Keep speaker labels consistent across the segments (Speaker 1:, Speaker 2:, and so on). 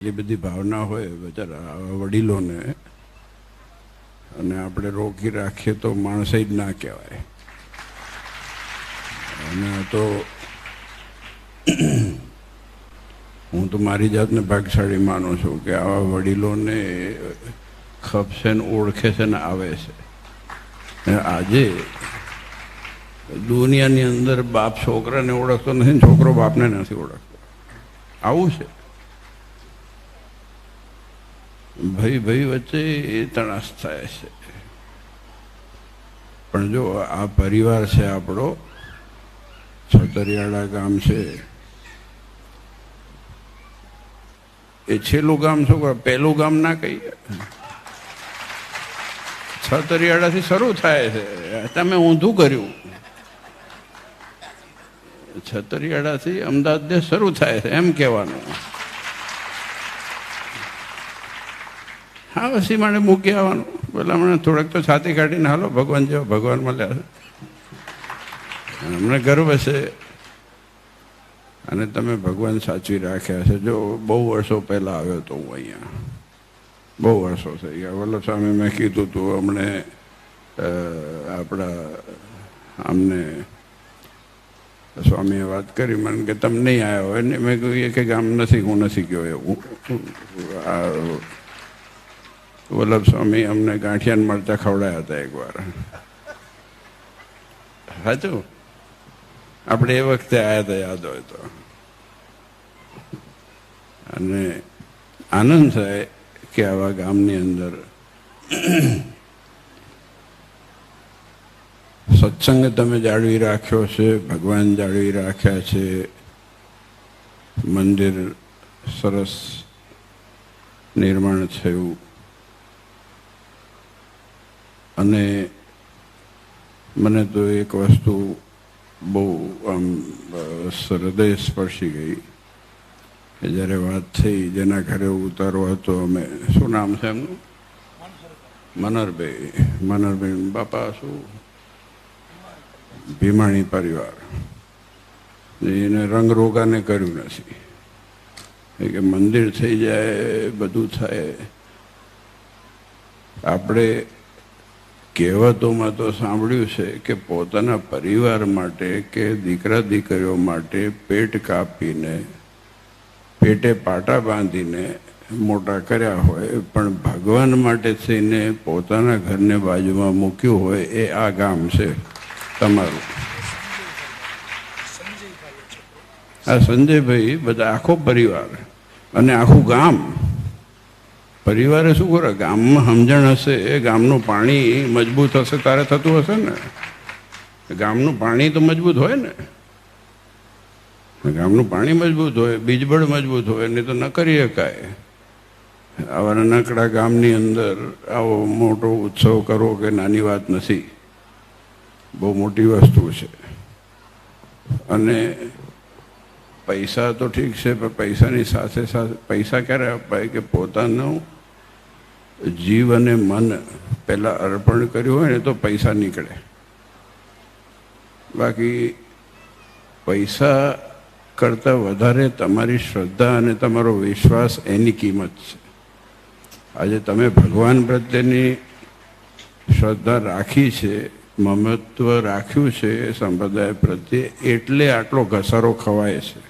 Speaker 1: એ બધી ભાવના હોય બચારા વડીલોને અને આપણે રોકી રાખીએ તો માણસ જ ના કહેવાય. અને તો હું તો મારી જાતને ભાગશાળી માનું છું કે આવા વડીલોને ખપશે ને ઓળખે છે ને આવે છે. આજે દુનિયાની અંદર બાપ છોકરાને ઓળખતો નથી ને છોકરો બાપને નથી ઓળખતો. આવું છે. ભાઈ વચ્ચે એ તણાસ થાય છે. પણ જો આ પરિવાર છે આપણો, છતરિયાળા ગામ છે, એ છેલ્લું ગામ શું કરે, પહેલું ગામ ના કહીએ. છતરિયાળાથી શરૂ થાય છે. તમે ઊંધું કર્યું. છતરિયાળાથી અમદાવાદ શરૂ થાય છે એમ કહેવાનું. હા, પછી મને મૂકી આવવાનું. પેલા મને થોડાક તો છાતી કાઢીને હાલો ભગવાન જેવા ભગવાન મળ્યા છે. અમને ગર્વ છે. અને તમે ભગવાન સાચવી રાખ્યા છે. જો બહુ વર્ષો પહેલાં આવ્યો હતો હું અહીંયા, બહુ વર્ષો થઈ ગયા. વલ્લભ સ્વામી મેં કીધું હતું અમને આપણા અમને સ્વામીએ વાત કરી મને કે તમે નહીં આવ્યા હોય ને. મેં કહ્યું કે ગામ નથી, હું નથી ગયો એવું. વલ્લભ સ્વામી અમને ગાંઠિયાને મરચા ખવડાયા હતા એકવાર. સાચું, આપણે એ વખતે આવ્યા હતા, યાદ હોય તો. અને આનંદ થાય કે આવા ગામની અંદર સત્સંગ તમે જાળવી રાખ્યો છે, ભગવાન જાળવી રાખ્યા છે, મંદિર સરસ નિર્માણ થયું. અને મને તો એક વસ્તુ બહુ આમ હૃદય સ્પર્શી ગઈ કે જ્યારે વાત થઈ, જેના ઘરે ઉતારો હતો અમે, શું નામ છે એમનું? મનહરભાઈ બાપા શું ભીમાણી પરિવાર. એને રંગરોગાને કર્યું નથી કે મંદિર થઈ જાય, બધું થાય. આપણે કહેવતોમાં તો સાંભળ્યું છે કે પોતાના પરિવાર માટે કે દીકરા દીકરીઓ માટે પેટ કાપીને, પેટે પાટા બાંધીને મોટા કર્યા હોય, પણ ભગવાન માટે થઈને પોતાના ઘરને બાજુમાં મૂક્યું હોય એ આ ગામ છે તમારું. આ સંજયભાઈ બધા આખો પરિવાર અને આખું ગામ. પરિવારે શું કરે? ગામમાં સમજણ હશે, ગામનું પાણી મજબૂત હશે તારે થતું હશે ને. ગામનું પાણી તો મજબૂત હોય ને. ગામનું પાણી મજબૂત હોય, બીજબળ મજબૂત હોય, નહીં તો ન કરી શકાય. આવા નાનકડા ગામની અંદર આવો મોટો ઉત્સવ કરવો કે નાની વાત નથી, બહુ મોટી વસ્તુ છે. અને પૈસા તો ઠીક છે, પણ પૈસાની સાથે સાથે પૈસા ક્યારે અપાય કે પોતાનું જીવ અને મન પહેલાં અર્પણ કર્યું હોય ને તો પૈસા નીકળે. બાકી પૈસા કરતાં વધારે તમારી શ્રદ્ધા અને તમારો વિશ્વાસ, એની કિંમત છે. આજે તમે ભગવાન પ્રત્યેની શ્રદ્ધા રાખી છે, મમત્વ રાખ્યું છે સંપ્રદાય પ્રત્યે, એટલે આટલો ઘસારો ખવાય છે.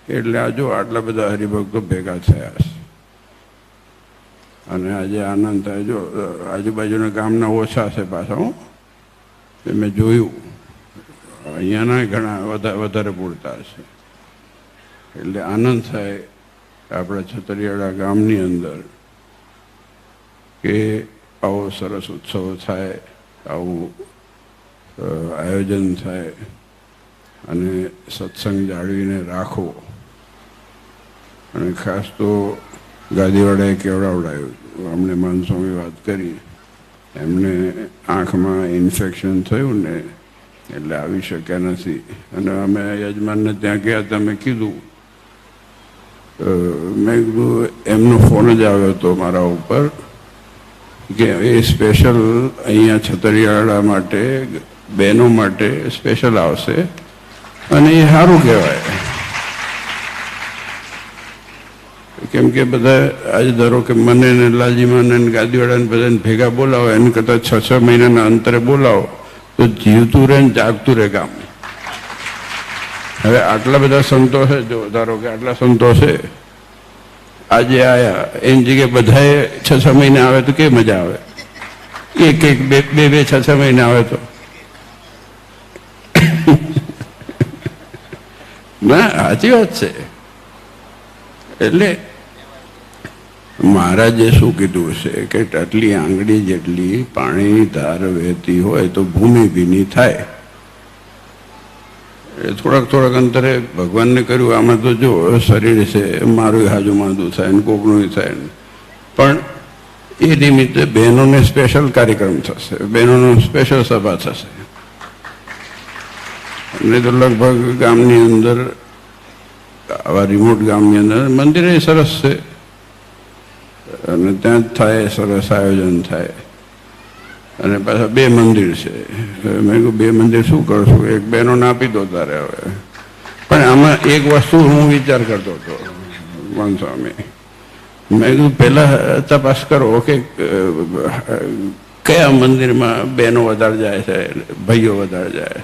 Speaker 1: એટલે આ જો આટલા બધા હરિભક્તો ભેગા થયા છે. અને આજે આનંદ થાય. જો આજુબાજુના ગામના ઓછા છે પાછા, એ મેં જોયું. અહીંયાના ઘણા વધારે પૂરતા છે. એટલે આનંદ થાય આપણા છતરિયાળા ગામની અંદર કે આવો સરસ ઉત્સવ થાય, આવું આયોજન થાય અને સત્સંગ જાળવીને રાખો. અને ખાસ તો ગાદીવાળાએ કેવડાવડાયું. અમને માનસ્વામી વાત કરી, એમને આંખમાં ઇન્ફેક્શન થયું ને એટલે આવી શક્યા નથી. અને અમે યજમાનને ત્યાં ગયા, તમે કીધું, મેં કીધું એમનો ફોન જ આવ્યો હતો મારા ઉપર કે એ સ્પેશિયલ અહીંયા છતરિયાળા માટે, બહેનો માટે સ્પેશિયલ આવશે. અને એ સારું કહેવાય. કેમ કે બધા આજે ધારો કે મને ને લાલજીમાને ને ગાદીવાળાને બધાને ભેગા બોલાવો, એને કરતાં 6-6 મહિનાના અંતરે બોલાવો તો જીવતું રહે ને જાગતું રહે ગામ. હવે આટલા બધા સંતો છે, જો ધારો કે આટલા સંતો છે આજે આયા, એની જગ્યાએ બધાએ 6-6 મહિને આવે તો કેવી મજા આવે? એક બે 6-6 મહિને આવે તો ના, સાચી વાત છે. એટલે મહારાજે શું કીધું છે કે આટલી આંગળી જેટલી પાણીની ધાર વહેતી હોય તો ભૂમિ ભીની થાય. થોડાક અંતરે ભગવાનને કર્યું. આમાં તો જો શરીર છે, મારું હાજુ માંદું થાય ને કોકનું થાય ને, પણ એ નિમિત્તે બહેનોને સ્પેશિયલ કાર્યક્રમ થશે, બહેનોનો સ્પેશિયલ સભા થશે. નહીં તો લગભગ ગામની અંદર, આવા રિમોટ ગામની અંદર મંદિર એ સરસ છે અને ત્યાં જ થાય, સરસ આયોજન થાય. અને પાછા 2 મંદિર છે. મેં કહ્યું 2 મંદિર શું કરશું? એક બહેનોને આપી દો તારે. હવે પણ આમાં એક વસ્તુ હું વિચાર કરતો હતો સ્વામી, મેં કીધું પહેલાં તપાસ કરો કે કયા મંદિરમાં બહેનો વધારે જાય છે, ભાઈઓ વધારે જાય.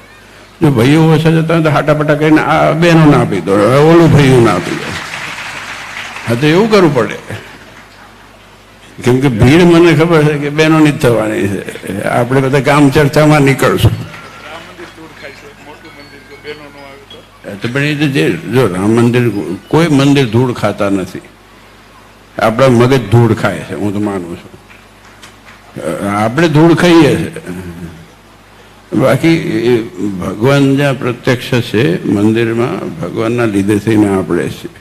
Speaker 1: જો ભાઈઓ ઓછા જતા હોય તો હાટાપટા કરીને આ બહેનોને આપી દો, ઓલું ભાઈઓને આપી દો. હા, તો એવું કરવું પડે. કેમ કે ભીડ મને ખબર છે કે બહેનોની જ થવાની છે. આપણે બધા કામ ચર્ચામાં નીકળશું. તો પણ એ જે જો રામ મંદિર, કોઈ મંદિર ધૂળ ખાતા નથી. આપણા મગજ ધૂળ ખાય છે, હું તો માનું છું. આપણે ધૂળ ખાઈએ છીએ. બાકી ભગવાન જ્યાં પ્રત્યક્ષ છે મંદિરમાં, ભગવાનના લીધે થઈને આપણે છીએ.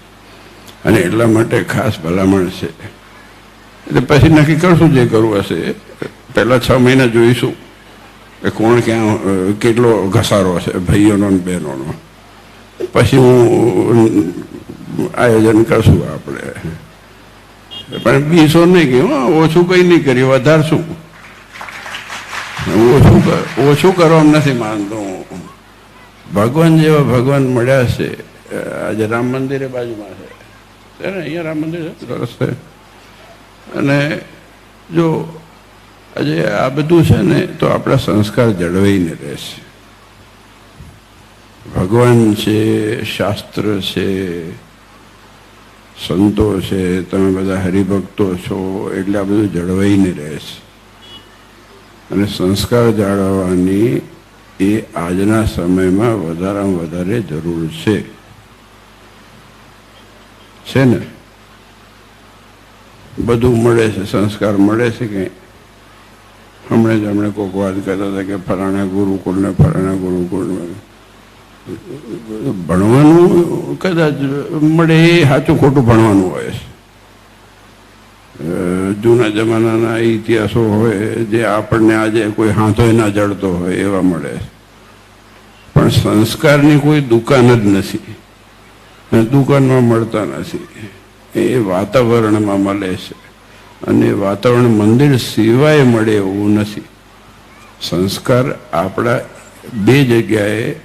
Speaker 1: અને એટલા માટે ખાસ ભલામણ છે. એટલે પછી નક્કી કરશું જે કરવું હશે. પહેલાં 6 મહિના જોઈશું કે કોણ ક્યાં કેટલો ઘસારો છે ભાઈઓનો ને બહેનોનો. પછી હું આયોજન કરશું આપણે. પણ બીસો નહીં કે ઓછું કંઈ નહીં કર્યું, વધારશું. ઓછું કરવામાં નથી માનતો હું. ભગવાન જેવા ભગવાન મળ્યા છે. આજે રામ મંદિરે બાજુમાં છે ને, અહીંયા રામ મંદિર છે, સરસ છે. અને જો આજે આ બધું છે ને તો આપણા સંસ્કાર જળવાઈને રહેશે. ભગવાન છે, શાસ્ત્ર છે, સંતો છે, તમે બધા હરિભક્તો છો, એટલે આ બધું જળવાઈને રહેશે. અને સંસ્કાર જાળવવાની એ આજના સમયમાં વધારેમાં વધારે જરૂર છે ને. બધું મળે છે, સંસ્કાર મળે છે કે હમણાં કોઈક વાત કરતા હતા કે ફલાણા ગુરુકુળ ને ફલાણા ગુરુકુળ. ભણવાનું કદાચ મળે એ સાચું ખોટું ભણવાનું હોય છે. જૂના જમાનાના ઇતિહાસો હોય જે આપણને આજે કોઈ હાથોય ના જડતો હોય એવા મળે. પણ સંસ્કારની કોઈ દુકાન જ નથી, દુકાનમાં મળતા નથી. એ વાતાવરણમાં મળે છે. અને વાતાવરણ મંદિર સિવાય મળે એવું નથી. સંસ્કાર આપણા 2 જગ્યાએ,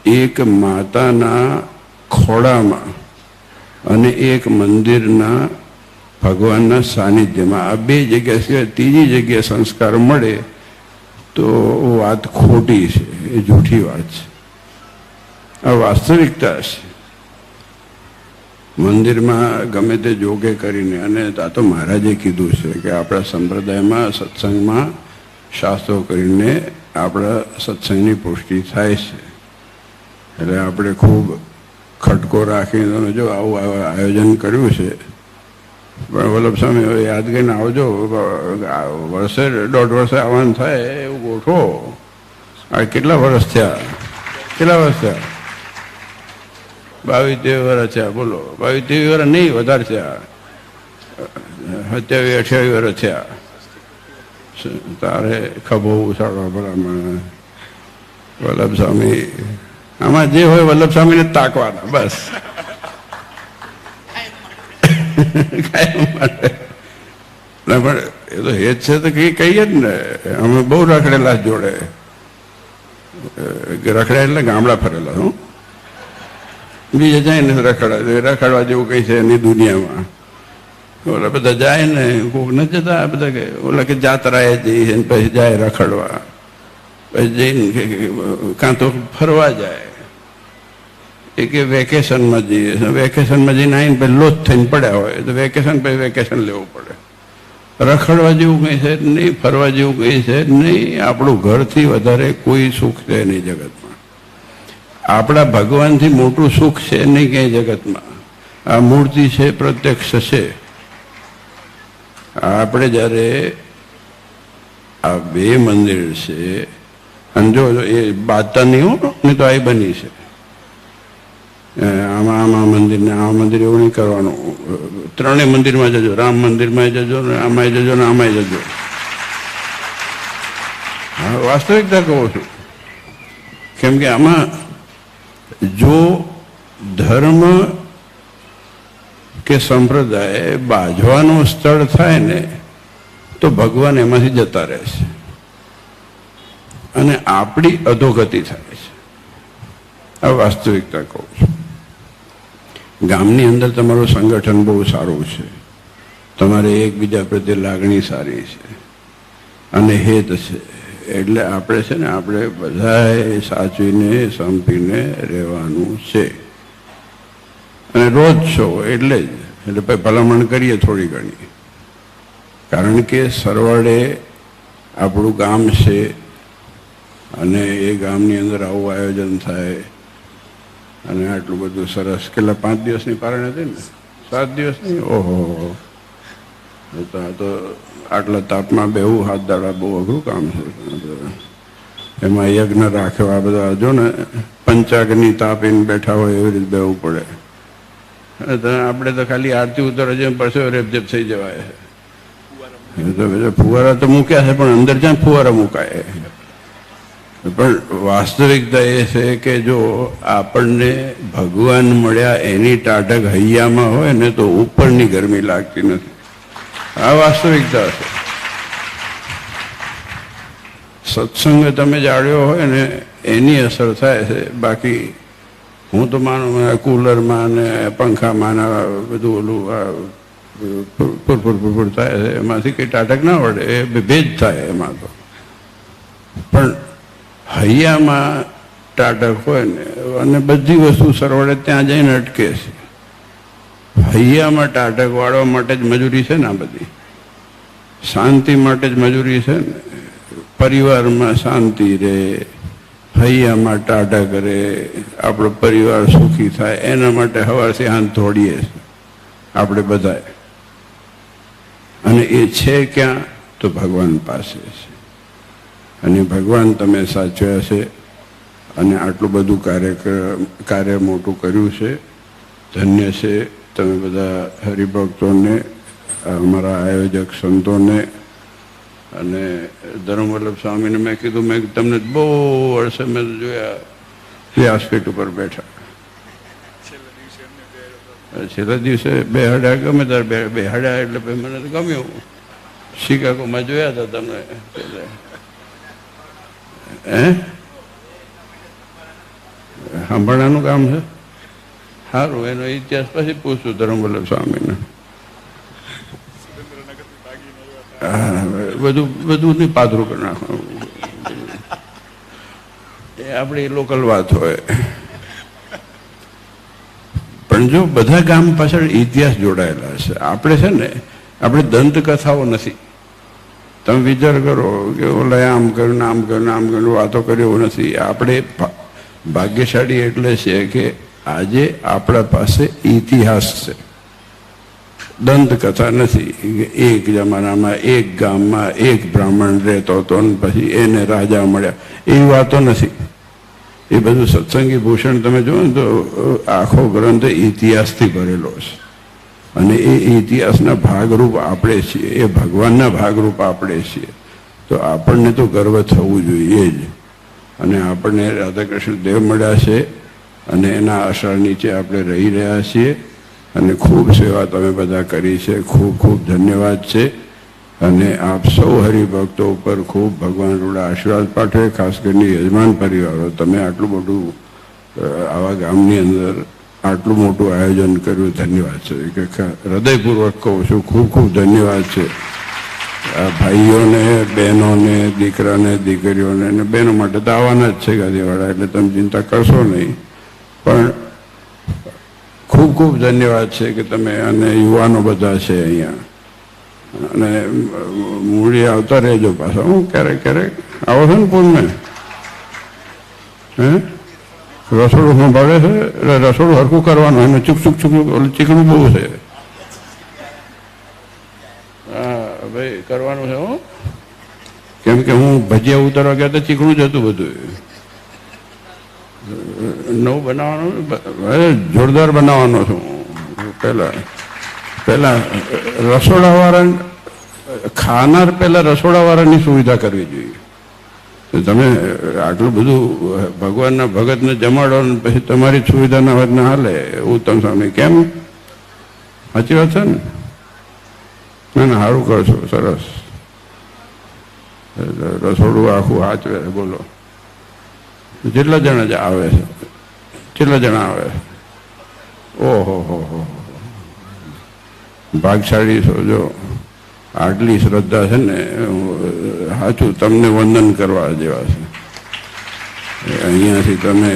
Speaker 1: એક માતાના ખોળામાં અને એક મંદિરના ભગવાનના સાનિધ્યમાં. આ 2 જગ્યા સિવાય ત્રીજી જગ્યાએ સંસ્કાર મળે તો વાત ખોટી છે, એ જૂઠી વાત છે. આ વાસ્તવિકતા છે. મંદિરમાં ગમે તે જોગે કરીને, અને આ તો મહારાજે કીધું છે કે આપણા સંપ્રદાયમાં સત્સંગમાં શાસ્ત્રો કરીને આપણા સત્સંગની પુષ્ટિ થાય છે. એટલે આપણે ખૂબ ખટકો રાખીને જો આવું આયોજન કર્યું છે. પણ વલ્લભ સ્વામી હવે યાદ કરીને આવજો. વર્ષે 1.5 વર્ષે આવવાનું થાય એવું ગોઠવો. આ કેટલા વર્ષ થયા? 22-23 વર્ષ થયા. બોલો, 22-23 વર્ષ નહીં, વધારે થયા. 27-28 વર્ષ થયા. તારે ખભો ઉછાળવા ભલામણ. વલ્લભ સ્વામી આમાં જે હોય વલ્લભ સ્વામીને તાકવાના બસ. પણ એ તો હેત છે તો કહીએ જ ને. અમે બહુ રખડેલા જોડે. રખડ્યા એટલે ગામડા ફરેલા. હું બીજે જાય ને રખડવા જેવું કંઈ છે એની દુનિયામાં. ઓલા બધા જાય ને, કોક ન જતા બધા કે ઓલા કે જાત્રાએ જઈએ ને પછી જાય રખડવા, પછી જઈને કાં તો ફરવા જાય, એ કે વેકેશનમાં જઈએ. વેકેશનમાં જઈને આવીને પછી લોચ થઈને પડ્યા હોય તો વેકેશન પછી વેકેશન લેવું પડે. રખડવા જેવું કંઈ છે નહીં, ફરવા જેવું કંઈ છે નહીં. આપણું ઘરથી વધારે કોઈ સુખ છે નહીં જગતમાં. આપણા ભગવાનથી મોટું સુખ છે નહીં ક્યાંય જગતમાં. આ મૂર્તિ છે, પ્રત્યક્ષ છે. આપણે જ્યારે આ બે મંદિર છે, અને જો એ બાતા નહીં હો, નહીં તો આ બની છે. આમાં મંદિર ને આ મંદિર એવું નહીં કરવાનું. ત્રણેય મંદિરમાં જજો, રામ મંદિરમાં જજો ને આમાંય જજો ને આમાંય જજો. હા, વાસ્તવિકતા કહું છું. કેમ કે આમાં જો ધર્મ કે સંપ્રદાય બાજવાનું સ્થળ થાય ને તો ભગવાન એમાંથી જતા રહે છે અને આપણી અધોગતિ થાય છે. આ વાસ્તવિકતા કહું છું. ગામની અંદર તમારું સંગઠન બહુ સારું છે, તમારે એકબીજા પ્રત્યે લાગણી સારી છે અને હેત છે. એટલે આપણે છે ને, આપણે બધાએ સાચવીને સંપીને રહેવાનું છે. અને રોજ છો એટલે જ એટલે ભલામણ કરીએ થોડી ઘણી. કારણ કે સરવાળે આપણું ગામ છે અને એ ગામની અંદર આવું આયોજન થાય અને આટલું બધું સરસ. કેટલા 5 દિવસની પારણ હતી ને? 7 દિવસની. ઓહો, તો આટલા તાપમાં બેવું 7 દાડા બહુ અઘરું કામ છે. એમાં યજ્ઞ રાખ્યો, આ બધા જો ને પંચાગ્નિ તાપીને બેઠા હોય એવી રીતે બેવું પડે. આપણે તો ખાલી આરતી ઉતરે છે, પરસેવો રેપઝેપ થઈ જવાય. ફુવારા તો મૂક્યા છે, પણ અંદર જ્યાં ફુવારા મુકાય. પણ વાસ્તવિકતા એ છે કે જો આપણને ભગવાન મળ્યા એની ટાઢક હૈયામાં હોય ને તો ઉપરની ગરમી લાગતી નથી. આ વાસ્તવિકતા છે. સત્સંગ તમે જાળ્યો હોય ને એની અસર થાય છે. બાકી હું તો માનું કુલરમાં ને પંખામાં બધું ઓલું ફૂરફૂર થાય છે, એમાંથી કંઈ ટાટક ના વળે, એ ભેજ થાય એમાં તો. પણ હૈયામાં ટાટક હોય ને અને બધી વસ્તુ સરવાળે ત્યાં જઈને અટકે છે. હૈયામાં ટાટક વાળવા માટે જ મજૂરી છે ને આ બધી. શાંતિ માટે જ મજૂરી છે ને. પરિવારમાં શાંતિ રહે, હૈયામાં ટાટા કરે, આપણો પરિવાર સુખી થાય, એના માટે સવારથી હાથ દોડીએ આપણે બધાએ. અને એ છે ક્યાં? તો ભગવાન પાસે છે. અને ભગવાન તમે સાચવ્યા છે અને આટલું બધું કાર્ય મોટું કર્યું છે. ધન્ય છે તમે બધા હરિભક્તોને, અમારા આયોજક સંતોને અને ધર્મવલ્લભ સ્વામીને. મેં કીધું, મેં તમને બહુ વર્ષે મેં જોયા વ્યાસપીઠ ઉપર બેઠા. છેલ્લા દિવસે બેહાડ્યા, ગમે ત્યારે બેહાડ્યા એટલે મને તો ગમ્યું. શિકાગોમાં જોયા હતા તમને. સાંભળવાનું કામ છે સારું. એનો ઇતિહાસ પછી પૂછું ધર્મવલ્લભ સ્વામીને. બધું નહીં પાથરું કરી નાખવાનું. એ આપણી લોકલ વાત હોય. પણ જો બધા ગામ પાછળ ઇતિહાસ જોડાયેલા છે. આપણે છે ને, આપણે દંતકથાઓ નથી. તમે વિચાર કરો કે ઓલા આમ કર્યું આમ કર્યું આમ કર્યું વાતો કરી એવું નથી. આપણે ભાગ્યશાળી એટલે છે કે આજે આપણા પાસે ઇતિહાસ છે. દંતકથા નથી. એક જમાનામાં એક ગામમાં એક બ્રાહ્મણ રહેતો હતો અને પછી એને રાજા મળ્યા, એવી વાતો નથી. એ બધું સત્સંગી ભૂષણ તમે જુઓ ને તો આખો ગ્રંથ ઇતિહાસથી ભરેલો છે. અને એ ઇતિહાસના ભાગરૂપ આપણે છીએ, એ ભગવાનના ભાગરૂપ આપણે છીએ. તો આપણને તો ગર્વ થવું જોઈએ જ. અને આપણને રાધાકૃષ્ણ દેવ મળ્યા છે અને એના આશરા નીચે આપણે રહી રહ્યા છીએ. અને ખૂબ સેવા તમે બધા કરી છે. ખૂબ ખૂબ ધન્યવાદ છે. અને આપ સૌ હરિભક્તો ઉપર ખૂબ ભગવાન રૂડા આશીર્વાદ પાઠવે. ખાસ કરીને યજમાન પરિવારો, તમે આટલું બધું આવા ગામની અંદર આટલું મોટું આયોજન કર્યું, ધન્યવાદ છે. કે હૃદયપૂર્વક કહું છું, ખૂબ ખૂબ ધન્યવાદ છે આ ભાઈઓને, બહેનોને, દીકરાને, દીકરીઓને. અને બહેનો માટે તો આવવાના જ છે ગાદીવાળા, એટલે તમે ચિંતા કરશો નહીં. પણ ખૂબ ખૂબ ધન્યવાદ છે કે તમે, અને યુવાનો બધા છે અહીંયા, અને મૂળી આવતા રહેજો પાછા. હું ક્યારેક ક્યારેક આવો છો ને પૂનમે? હે, રસોડું સંભાળે છે એટલે રસોડું હરખું કરવાનું, એને ચૂક ઓલું ચીકણું બહુ છે. હા ભાઈ, કરવાનું છે. હું કેમ કે હું ભજીયા ઉતારવા ગયા તો ચીકણું જ હતું બધું. નવું બનાવવાનું, જોરદાર બનાવવાનો છું. પહેલા રસોડાવાળા ખાનાર, પહેલા રસોડાવાળાની સુવિધા કરવી જોઈએ. તમે આટલું બધું ભગવાનના ભગતને જમાડો ને પછી તમારી સુવિધાના વાત ના હાલે એવું તમે સામે કેમ? સાચી વાત છે ને? ના ના, સારું કરશો, સરસ. રસોડું આખું હાચવે. બોલો, જેટલા જણા જ આવે છે, કેટલા જણા આવે? ઓહો હો હો, ભાગશાળી છો. જો આટલી શ્રદ્ધા છે ને, સાચું તમને વંદન કરવા જેવા છે. અહીંયાથી તમે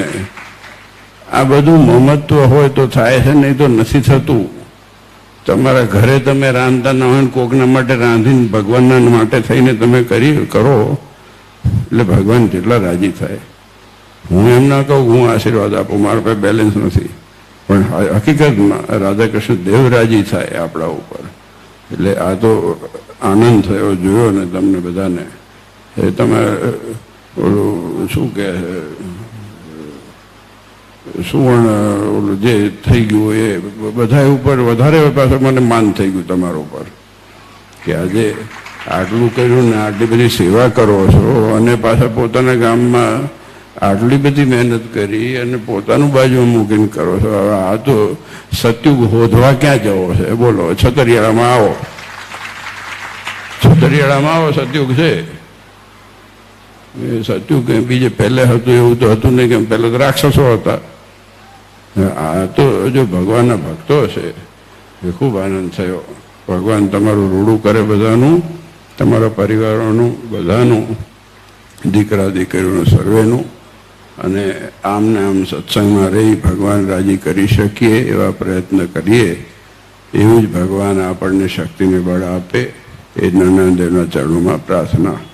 Speaker 1: આ બધું મમત્વ હોય તો થાય છે, નહીં તો નથી થતું. તમારા ઘરે તમે રાંધતા ના હોય, કોકના માટે રાંધીને ભગવાનના માટે થઈને તમે કરો એટલે ભગવાન જેટલા રાજી થાય. હું એમ ના કહું હું આશીર્વાદ આપું, મારા પાસે બેલેન્સ નથી, પણ હકીકતમાં રાધાકૃષ્ણ દેવ રાજી થાય આપણા ઉપર. એટલે આ તો આનંદ થયો જોયો ને તમને બધાને. એ તમે ઓલું શું કહે, સુવર્ણ ઓલું જે થઈ ગયું એ બધા ઉપર વધારે પાછું મને માન થઈ ગયું તમારા ઉપર, કે આજે આટલું કર્યું ને આટલી બધી સેવા કરો છો, અને પાછા પોતાના ગામમાં આટલી બધી મહેનત કરી અને પોતાનું બાજુમાં મૂકીને કરો છો. હવે આ તો સત્યુગ હોધવા ક્યાં જવો છે? બોલો, છતરિયાળામાં આવો, છતરિયાળામાં આવો, સત્યુગ છે. એ સત્યુગ બીજે પહેલે હતું એવું તો હતું નહીં, કેમ પહેલાં તો રાક્ષસો હતા. આ તો જો ભગવાનના ભક્તો છે. એ ખૂબ આનંદ થયો. ભગવાન તમારું રૂડું કરે બધાનું, તમારા પરિવારોનું બધાનું, દીકરા દીકરીઓનું સર્વેનું. અને આમને આમ સત્સંગમાં રહી ભગવાન રાજી કરી શકીએ એવા પ્રયત્ન કરીએ. એવું જ ભગવાન આપણને શક્તિને બળ આપે, એ જ્ઞાનાનંદના ચરણોમાં પ્રાર્થના.